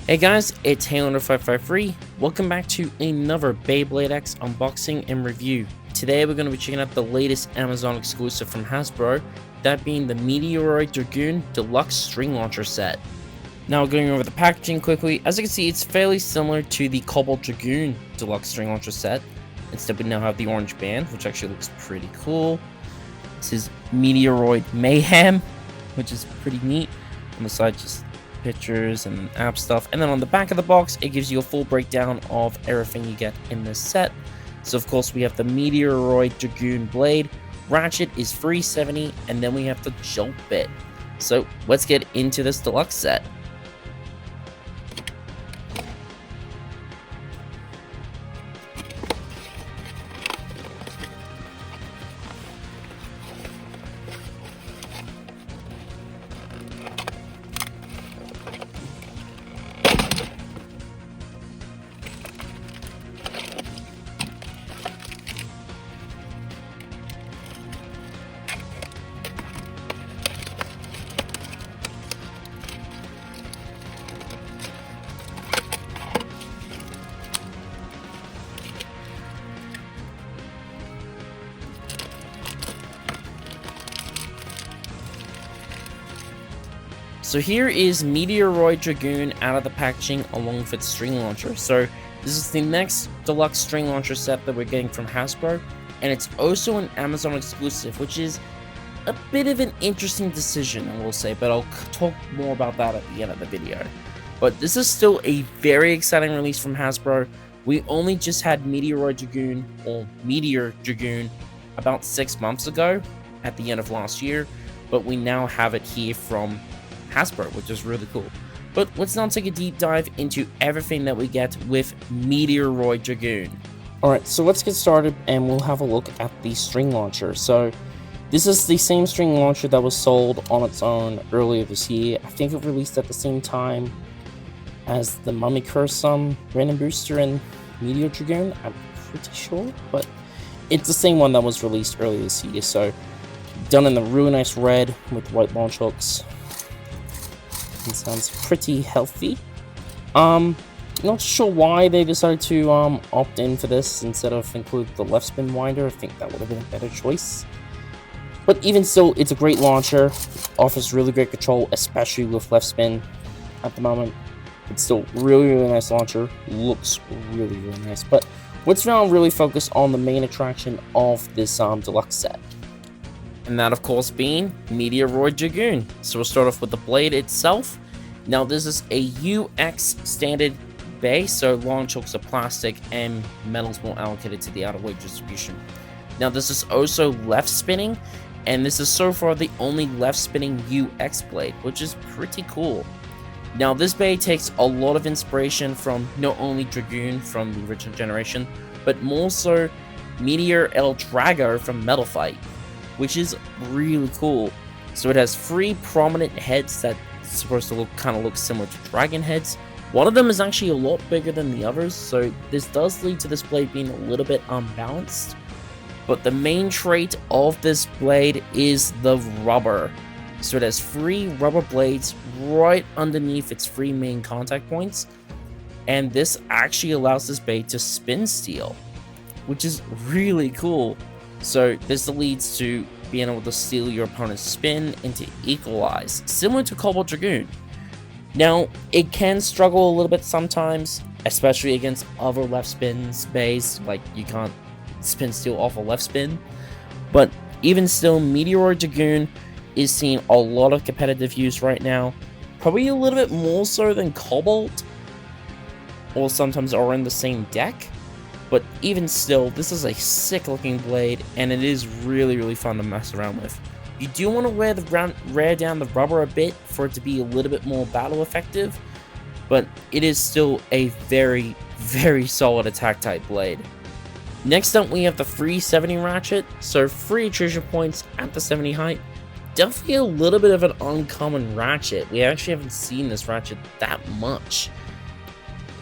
Hey guys, it's Halo553. Welcome back to another Beyblade X unboxing and review. Today we're going to be checking out the latest Amazon exclusive from Hasbro, that being the Meteoroid Dragoon Deluxe String Launcher set. Now going over the packaging quickly, as you can see it's fairly similar to the Cobalt Dragoon Deluxe String Launcher set. Instead we now have the orange band, which actually looks pretty cool. This is Meteoroid Mayhem, which is pretty neat. On the side just pictures and app stuff, and then on the back of the box it gives you a full breakdown of everything you get in this set. So of course we have the Meteoroid Dragoon blade, ratchet is $370, and then we have the jolt bit. So let's get into this deluxe set. So here is Meteoroid Dragoon out of the packaging along with its string launcher. So this is the next deluxe string launcher set that we're getting from Hasbro, and it's also an Amazon exclusive, which is a bit of an interesting decision, I will say, but I'll talk more about that at the end of the video. But this is still a very exciting release from Hasbro. We only just had Meteoroid Dragoon, or Meteor Dragoon, about 6 months ago at the end of last year, but we now have it here from Hasbro, which is really cool. But let's now take a deep dive into everything that we get with Meteoroid Dragoon. Alright, so let's get started and we'll have a look at the string launcher. So this is the same string launcher that was sold on its own earlier this year. I think it released at the same time as the Mummy Curse random booster and Meteor Dragoon, I'm pretty sure, but it's the same one that was released earlier this year. So done in the really nice red with white launch hooks. It sounds pretty healthy. Not sure why they decided to opt in for this instead of include the left spin winder. I think that would have been a better choice. But even still, it's a great launcher. Offers really great control, especially with left spin at the moment. It's still really nice launcher. Looks really nice. But let's now really focus on the main attraction of this deluxe set. And that, of course, being Meteoroid Dragoon. So we'll start off with the blade itself. Now, this is a UX standard base, so launch hooks are plastic and metal's more allocated to the outer weight distribution. Now, this is also left spinning, and this is so far the only left spinning UX blade, which is pretty cool. Now, this blade takes a lot of inspiration from not only Dragoon from the original generation, but more so Meteor El Drago from Metal Fight, which is really cool. So it has 3 prominent heads that's supposed to look similar to dragon heads. One of them is actually a lot bigger than the others, so this does lead to this blade being a little bit unbalanced. But the main trait of this blade is the rubber. So it has 3 rubber blades right underneath its 3 main contact points, and this actually allows this blade to spin steel, which is really cool. So this leads to being able to steal your opponent's spin and to equalize, similar to Cobalt Dragoon. Now, it can struggle a little bit sometimes, especially against other left spins bays, like you can't spin steal off a left spin. But even still, Meteoroid Dragoon is seeing a lot of competitive use right now, probably a little bit more so than Cobalt, or sometimes are in the same deck. But even still, this is a sick looking blade, and it is really fun to mess around with. You do want to wear down the rubber a bit for it to be a little bit more battle effective, but it is still a very solid attack type blade. Next up we have the 370 ratchet, so 3 attrition points at the 70 height. Definitely a little bit of an uncommon ratchet. We actually haven't seen this ratchet that much.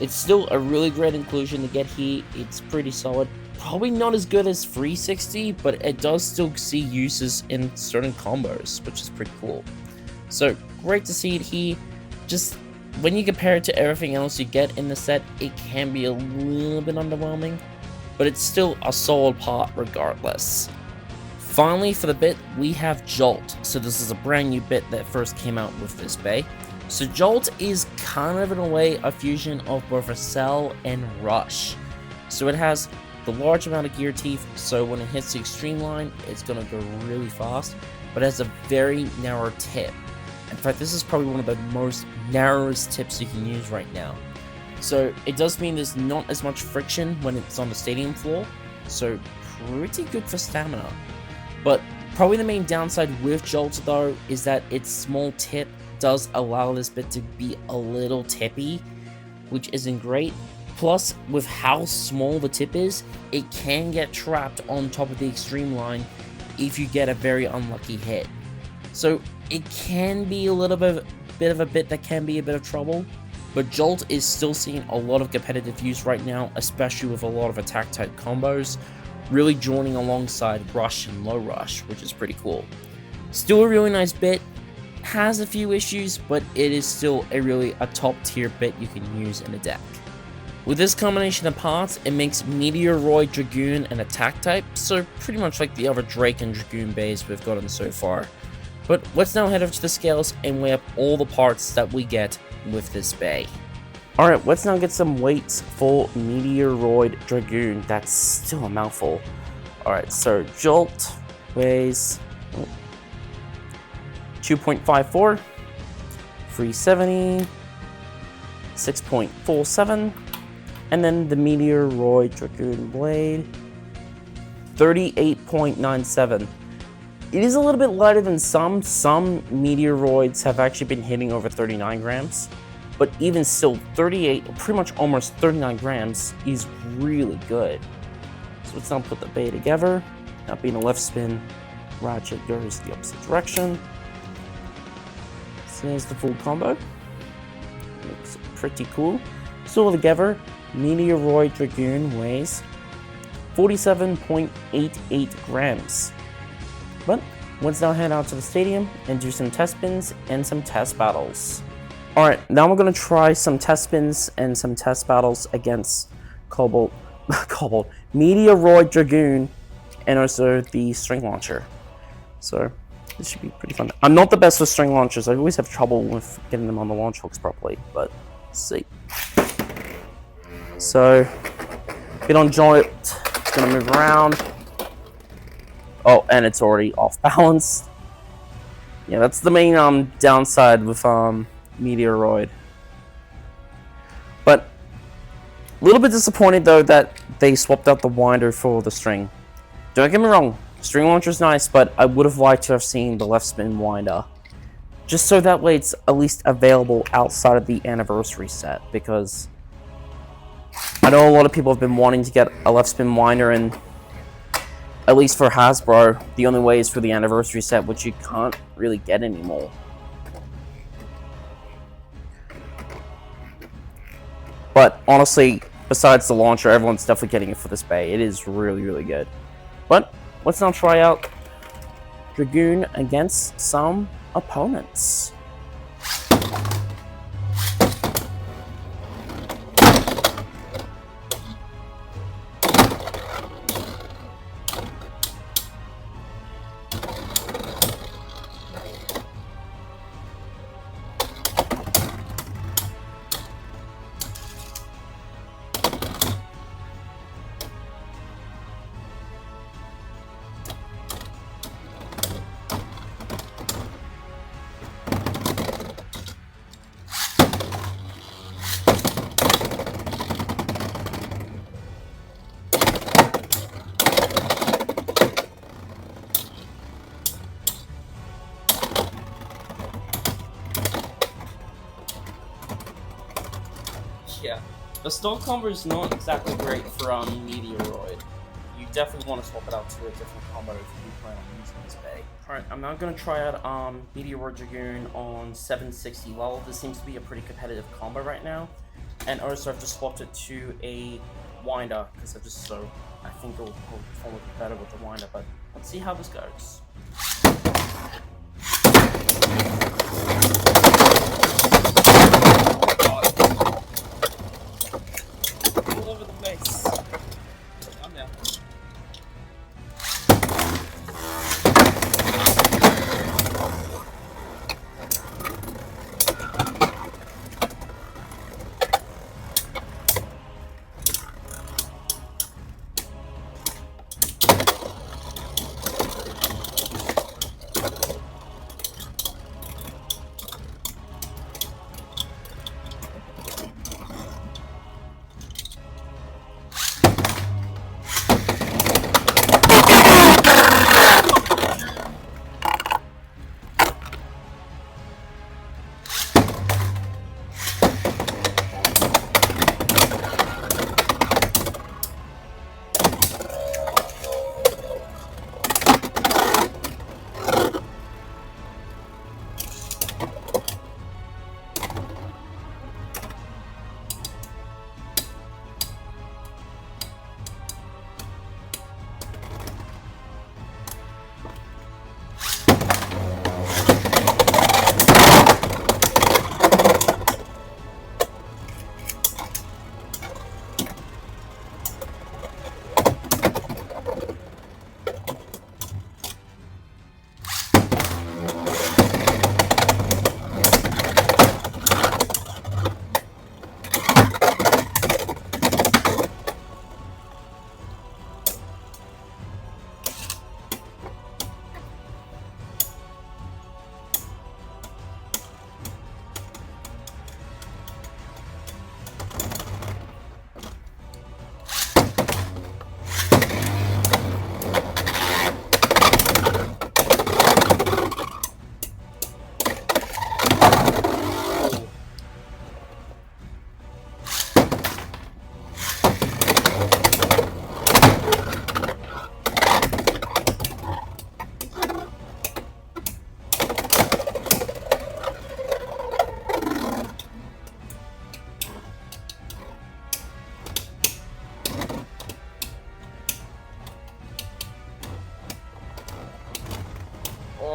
It's still a really great inclusion to get here. It's pretty solid. Probably not as good as 360, but it does still see uses in certain combos, which is pretty cool. So great to see it here. Just when you compare it to everything else you get in the set, it can be a little bit underwhelming, but it's still a solid part regardless. Finally, for the bit, we have Jolt. So this is a brand new bit that first came out with this bay. So Jolt is kind of in a way a fusion of both Accel and Rush. So it has the large amount of gear teeth, so when it hits the extreme line, it's going to go really fast, but it has a very narrow tip. In fact, this is probably one of the most narrowest tips you can use right now. So it does mean there's not as much friction when it's on the stadium floor, so pretty good for stamina. But probably the main downside with Jolt though is that its small tip does allow this bit to be a little tippy, which isn't great. Plus, with how small the tip is, it can get trapped on top of the extreme line if you get a very unlucky hit. So it can be a little bit of a bit that can be a bit of trouble, but Jolt is still seeing a lot of competitive use right now, especially with a lot of attack type combos, really joining alongside Rush and Low Rush, which is pretty cool. Still a really nice bit, has a few issues, but it is still a top tier bit you can use in a deck. With this combination of parts, it makes Meteoroid, Dragoon, and attack type, so pretty much like the other Drake and Dragoon bays we've gotten so far. But let's now head over to the scales and weigh up all the parts that we get with this bay. Alright, let's now get some weights for Meteoroid Dragoon. That's still a mouthful. Alright, so Jolt weighs 2.54, 370, 6.47, and then the Meteoroid Dragoon blade, 38.97. It is a little bit lighter than some. Some Meteoroids have actually been hitting over 39 grams. But even still, 38, pretty much almost 39 grams is really good. So let's now put the bay together. Now being a left spin, Ratchet goes the opposite direction. So there's the full combo. Looks pretty cool. So all together, Meteoroid Dragoon weighs 47.88 grams. But let's now head out to the stadium and do some test spins and some test battles. Alright, now we're going to try some test spins and some test battles against Meteoroid Dragoon, and also the string launcher. So, this should be pretty fun. I'm not the best with string launchers. I always have trouble with getting them on the launch hooks properly, but let's see. So, get on joint, it's going to move around. Oh, and it's already off balance. Yeah, that's the main downside with Meteoroid. But a little bit disappointed though that they swapped out the winder for the string. Don't get me wrong, string launcher's nice, but I would have liked to have seen the left spin winder. Just so that way it's at least available outside of the anniversary set, because I know a lot of people have been wanting to get a left spin winder, and at least for Hasbro, the only way is for the anniversary set, which you can't really get anymore. But honestly, besides the launcher, everyone's definitely getting it for this bay. It is really, really good. But let's now try out Dragoon against some opponents. Yeah, the stock combo is not exactly great for Meteoroid. You definitely want to swap it out to a different combo if you plan on using this bay. Alright, I'm now going to try out Meteoroid Dragoon on 760 level. This seems to be a pretty competitive combo right now. And also I've just swapped it to a winder, because I think it'll perform a bit better with the winder, but let's see how this goes.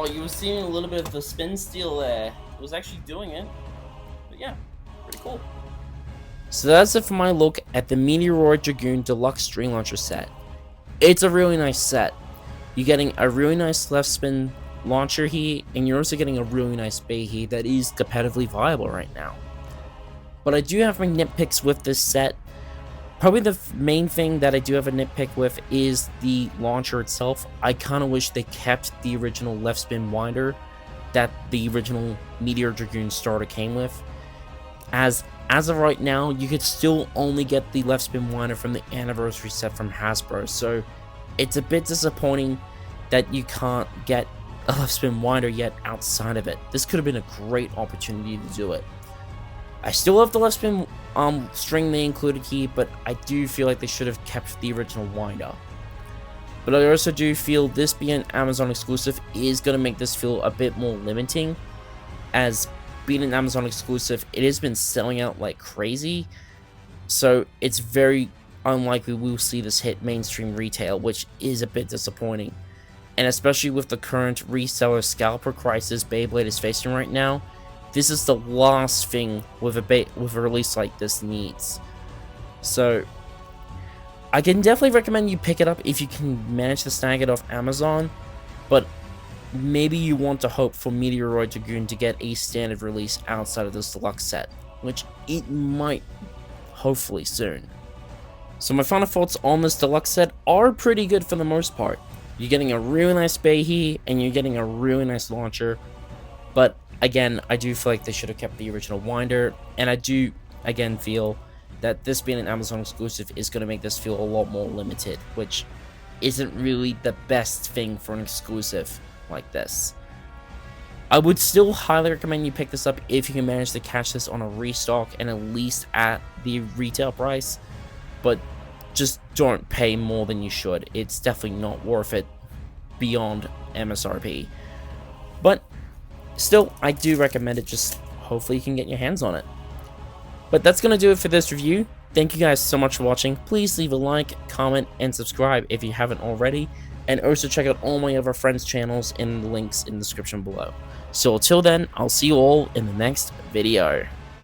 Oh, you were seeing a little bit of the spin steal there. It was actually doing it. But yeah, pretty cool. So that's it for my look at the Meteoroid Dragoon Deluxe String Launcher set. It's a really nice set. You're getting a really nice left spin launcher here, and you're also getting a really nice bay here that is competitively viable right now. But I do have my nitpicks with this set. Probably the main thing that I do have a nitpick with is the launcher itself. I kind of wish they kept the original left spin winder that the original Meteor Dragoon starter came with. As of right now, you could still only get the left spin winder from the anniversary set from Hasbro, so it's a bit disappointing that you can't get a left spin winder yet outside of it. This could have been a great opportunity to do it. I still love the left spin string they included here, but I do feel like they should have kept the original winder. But I also do feel this being an Amazon exclusive is going to make this feel a bit more limiting, as being an Amazon exclusive, it has been selling out like crazy, so it's very unlikely we'll see this hit mainstream retail, which is a bit disappointing. And especially with the current reseller scalper crisis Beyblade is facing right now, this is the last thing with a release like this needs. So I can definitely recommend you pick it up if you can manage to snag it off Amazon, but maybe you want to hope for Meteoroid Dragoon to get a standard release outside of this deluxe set, which it might, hopefully soon. So my final thoughts on this deluxe set are pretty good for the most part. You're getting a really nice bay here, and you're getting a really nice launcher, but again, I do feel like they should have kept the original winder, and I do, again, feel that this being an Amazon exclusive is going to make this feel a lot more limited, which isn't really the best thing for an exclusive like this. I would still highly recommend you pick this up if you can manage to catch this on a restock and at least at the retail price, but just don't pay more than you should. It's definitely not worth it beyond MSRP. But still, I do recommend it. Just hopefully you can get your hands on it. But that's going to do it for this review. Thank you guys so much for watching. Please leave a like, comment, and subscribe if you haven't already. And also check out all my other friends' channels in the links in the description below. So until then, I'll see you all in the next video.